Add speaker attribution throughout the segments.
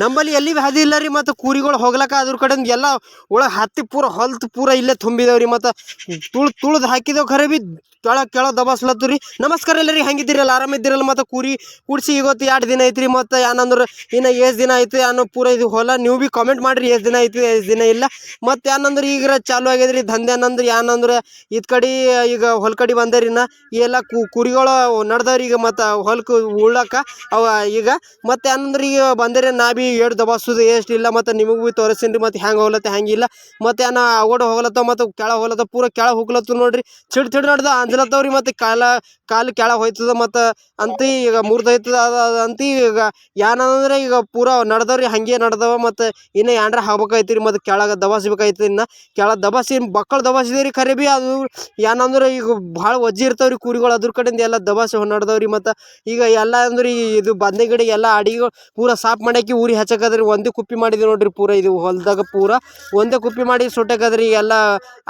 Speaker 1: ನಂಬಲ್ಲಿ ಎಲ್ಲಿ ಹಾದಿ ಇಲ್ಲ ರೀ. ಮತ್ತು ಕೂರಿಗಳು ಹೋಗ್ಲಕ್ಕ ಅದ್ರ ಕಡೆಯಿಂದ ಎಲ್ಲ ಒಳಗೆ ಹತ್ತಿ ಪೂರ ಹೊಲ್ತು ಪೂರ ಇಲ್ಲೇ ತುಂಬಿದೇವ್ರಿ. ಮತ್ತು ತುಳ್ದು ಹಾಕಿದೇವು ಖರೆ ಬಿ ಕೆಳ ದಬಾಸ್ಲತ್ತು ರೀ. ನಮಸ್ಕಾರ ಇಲ್ಲ ರೀ, ಹೆಂಗಿದ್ದೀರಲ್ಲ, ಆರಾಮಿದ್ದೀರಲ್ಲ. ಮತ್ತು ಕೂರಿ ಕೂಡ್ಸಿ ಇವತ್ತು 2 ದಿನ ಐತ್ರಿ. ಮತ್ತು ಏನಂದ್ರೆ ಇನ್ನು ಎಷ್ಟು ದಿನ ಆಯ್ತು ಅನ್ನೋ ಪೂರ ಇದು ಹೊಲ ನೀವು ಭೀ ಕಾಮೆಂಟ್ ಮಾಡಿರಿ, ಎಷ್ಟು ದಿನ ಆಯ್ತು ಎಷ್ಟು ದಿನ ಇಲ್ಲ. ಮತ್ತು ಏನಂದ್ರೆ ಈಗ ಚಾಲು ಆಗ್ಯದ್ರಿ ದಂಧೆ. ಏನಂದ್ರೆ ಇದು ಕಡೆ ಈಗ ಹೊಲ ಕಡೆ ಬಂದರಿನ ಎಲ್ಲ ಕುರಿಗಳು ನಡ್ದವ್ರಿ ಈಗ. ಮತ್ತು ಹೊಲಕ್ಕೆ ಉಳ್ಳಾಕ ಅವ ಈಗ ಮತ್ತು ಏನಂದ್ರೆ ಈಗ ಬಂದರೆ ನಾ ಭೀ ಎಷ್ಟು ದಬಾಸೋದು ಎಷ್ಟು ಇಲ್ಲ ಮತ್ತು ನಿಮಗೆ ಭೀ ತೋರಿಸ್ತೀನಿ ರೀ. ಮತ್ತು ಹೆಂಗೆ ಹೋಗ್ಲತ್ತ ಹೆಂಗಿಲ್ಲ. ಮತ್ತು ಏನ ಅಗೋಡು ಹೋಗ್ಲತ್ತವ ಮತ್ತು ಕೆಳಗೆ ಹೋಗ್ಲತ್ತ ಪೂರ ಕೆಳಗೆ ಹೋಗ್ಲತ್ತು ನೋಡ್ರಿ. ಚಿಡ್ ನಡ್ದ ಅಂಜ್ಲತ್ತವ್ರಿ. ಮತ್ತು ಕಾಲು ಕೆಳಗೆ ಹೋಯ್ತದ ಮತ್ತು ಅಂತಿ ಈಗ ಮುರಿದೋಯ್ತದ ಅಂತಿ. ಈಗ ಏನಂದ್ರೆ ಈಗ ಪೂರ ನಡ್ದವ್ರಿ, ಹಂಗೆ ನಡ್ದವ. ಮತ್ತು ಇನ್ನು ಏನ್ರ ಆಗ್ಬೇಕಾಯ್ತು ರೀ. ಮತ್ತು ಕೆಳಗೆ ದಬಾಸ್ಬೇಕಾಯ್ತು. ಇನ್ನು ಕೆಳಗೆ ದಬಾಸಿ ಮಕ್ಕಳು ದಬಾಸಿದೇವ್ರಿ ಖರೆ ಬಿ. ಅದು ಏನಂದ್ರೆ ಈಗ ಭಾಳ ವಜ್ಜಿ ಇರ್ತಾವ್ರಿ ಕುರಿಗಳು, ಅದ್ರ ಕಡೆಯಿಂದ ಎಲ್ಲ ದಬಾಸಿ ನಡ್ದವ್ರಿ. ಮತ್ತು ಈಗ ಎಲ್ಲ ಅಂದ್ರೆ ಇದು ಬದನೆ ಗಿಡ ಎಲ್ಲ ಅಡಿಗೆ ಪೂರ ಸಾಫ್ ಮಾಡಕ್ಕೆ ಊರಿ ಹಚ್ಚಕದ್ರಿ. ಒಂದೇ ಕುಪ್ಪಿ ಮಾಡಿದ್ವಿ ನೋಡ್ರಿ ಪೂರ ಇದು ಹೊಲದಾಗ. ಪೂರ ಒಂದೇ ಕುಪ್ಪಿ ಮಾಡಿ ಸುಟ್ಟಕದ್ರಿ. ಎಲ್ಲ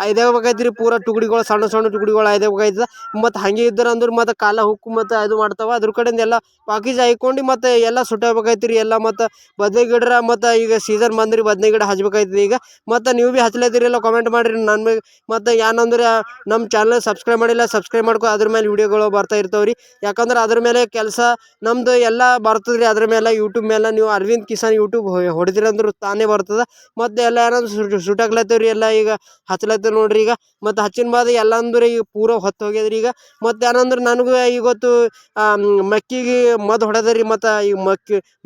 Speaker 1: ಐದೇಬೇಕಾಯ್ತು ರೀ ಪೂರ ಟುಕಡಿಗಳು, ಸಣ್ಣ ಸಣ್ಣ ಟುಕಡಿಗಳು ಐದೇಬೇಕಾಯ್ತದ. ಮತ್ತು ಹಾಗೆ ಇದ್ರೆ ಅಂದ್ರೆ ಮತ್ತು ಕಾಲ ಹುಕ್ಕು ಮತ್ತು ಅದು ಮಾಡ್ತಾವ. ಅದ್ರ ಕಡೆಯಿಂದ ಎಲ್ಲ ಪಾಕೀಜ್ ಹಾಯ್ಕೊಂಡು ಮತ್ತು ಎಲ್ಲ ಸುಟ್ಟಬೇಕಾಯ್ತು ರೀ ಎಲ್ಲ. ಮತ್ತು ಬದನೆ ಗಿಡ ಮತ್ತು ಈಗ ಸೀಸನ್ ಬಂದ್ರಿ, ಬದನೆ ಗಿಡ ಹಚ್ಬೇಕಾಯ್ತದೆ ಈಗ. ಮತ್ತು ನೀವು ಭೀ ಹಚ್ಲತ್ತೀರಿಲ್ಲ ಕಾಮೆಂಟ್ ಮಾಡಿರಿ ನನ್ನ ಮೇಲೆ. ಮತ್ತು ಏನಂದ್ರೆ ನಮ್ಮ ಚಾನಲ್ ಸಬ್ಸ್ಕ್ರೈಬ್ ಮಾಡಿಲ್ಲ, ಸಬ್ಸ್ಕ್ರೈಬ್ ಮಾಡ್ಕೊ. ಅದ್ರ ಮೇಲೆ ವೀಡಿಯೋಗಳು ಬರ್ತಾ ಇರ್ತಾವ್ರಿ. ಯಾಕಂದ್ರೆ ಅದ್ರ ಮೇಲೆ ಕೆಲಸ ನಮ್ಮದು ಎಲ್ಲ ಬರ್ತದೆ ರೀ. ಅದ್ರ ಮೇಲೆ ಯೂಟ್ಯೂಬ್ ಮೇಲೆ ನೀವು ಅರವಿಂದ್ ಕಿಸಾನ್ ಯೂಟ್ಯೂಬ್ ಹೊಡೆದಿರಂದ್ರೆ ತಾನೇ ಬರ್ತದೆ. ಮತ್ತು ಎಲ್ಲ ಏನಂದ್ರೆ ಸುಟ್ಟಾಕ್ಲತ್ತವ್ರಿ ಎಲ್ಲ ಈಗ ಹಚ್ಲತ್ತೇವೆ ನೋಡ್ರಿ ಈಗ. ಮತ್ತು ಹಚ್ಚಿನ ಬಾದ ಎಲ್ಲ ಅಂದ್ರೆ ಈಗ ಪೂರ ಹೊತ್ತು ಹೋಗ್ಯದ್ರಿ ಈಗ. ಮತ್ತು ಏನಂದ್ರೆ ನನಗೂ ಇವತ್ತು ಮಕ್ಕಿಗೆ ಮದ್ದು ಹೊಡೆದ್ರಿ. ಮತ್ತು ಈಗ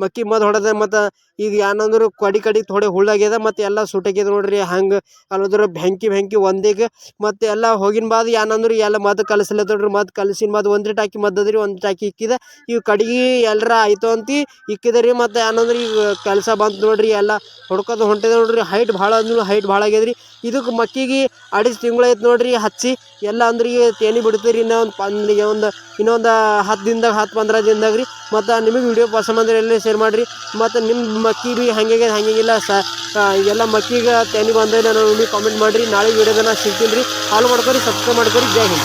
Speaker 1: ಮಕ್ಕಿ ಮದ್ದು ಹೊಡೆದ. ಮತ್ತು ಈಗ ಏನಂದ್ರೆ ಕಡಿ ಥೋಡೆ ಹುಳ್ಳಾಗ್ಯದ. ಮತ್ತು ಎಲ್ಲ ಸುಟ್ಟಾಗ್ಯದ ನೋಡ್ರಿ. ಹಂಗೆ ಅಲ್ಲದ್ರ ಬೆಂಕಿ ಒಂದಿಗೆ. ಮತ್ತು ಎಲ್ಲ ಹೋಗಿನ ಬಾದ ಏನಂದ್ರೆ ಎಲ್ಲ ಮದ್ದು ಕಲಿಸ್ಲತ್ತವ್ರಿ. ಮದ್ದು ಕಲಸಿನ ಬಾದ ಒಂದು ಟಾಕಿ ಮದ್ದದ್ರಿ, ಒಂದು ಟಾಕಿ ಇಕ್ಕಿದೆ. ಇವು ಕಡೆಗೆ ಎಲ್ಲರ ಆಯ್ತು ಅಂತ ಇಕ್ಕಿದೆ ರೀ. ಮತ್ತು ಏನಂದ್ರೆ ಈಗ ಕೆಲಸ ಬಂತು ನೋಡ್ರಿ. ಎಲ್ಲ ಹೊಡ್ಕೋದು ಹೊಂಟಿದೆ ನೋಡ್ರಿ. ಹೈಟ್ ಭಾಳ ಅಂದ್ರೆ ಹೈಟ್ ಭಾಳ ಆಗ್ಯದ್ರಿ. ಇದಕ್ಕೆ ಮಕ್ಕಿಗೆ 2 ತಿಂಗಳು ಐತೆ ನೋಡ್ರಿ ಹಚ್ಚಿ. ಎಲ್ಲ ಅಂದ್ರೆ ಈಗ ತೇನಿ ಬಿಡ್ತೀರಿ ಇನ್ನೊಂದು 10 ದಿನದಾಗ 10-15 ದಿನದಾಗ ರೀ. ಮತ್ತು ನಿಮಗೆ ವಿಡಿಯೋ ಪಸಂದ್ ಬಂದರೆ ಎಲ್ಲ ಶೇರ್ ಮಾಡಿರಿ. ಮತ್ತು ನಿಮ್ಮ ಮಕ್ಕಿ ಭೀ ಹಂಗಿಲ್ಲ ಈಗೆಲ್ಲ ಮಕ್ಕಿಗೆ ತೇನಿ ಬಂದರೆ ನಾನು ನಿಮಗೆ ಕಾಮೆಂಟ್ ಮಾಡಿರಿ. ನಾಳೆ ವಿಡಿಯೋದನ್ನ ಸಿಗ್ತೀನಿ ರೀ. ಫಾಲೋ ಮಾಡ್ಕೊರಿ, ಸಬ್ಸ್ಕ್ರೈಬ್ ಮಾಡ್ಕೊರಿ. ಜೈ ಹಿಂದ್.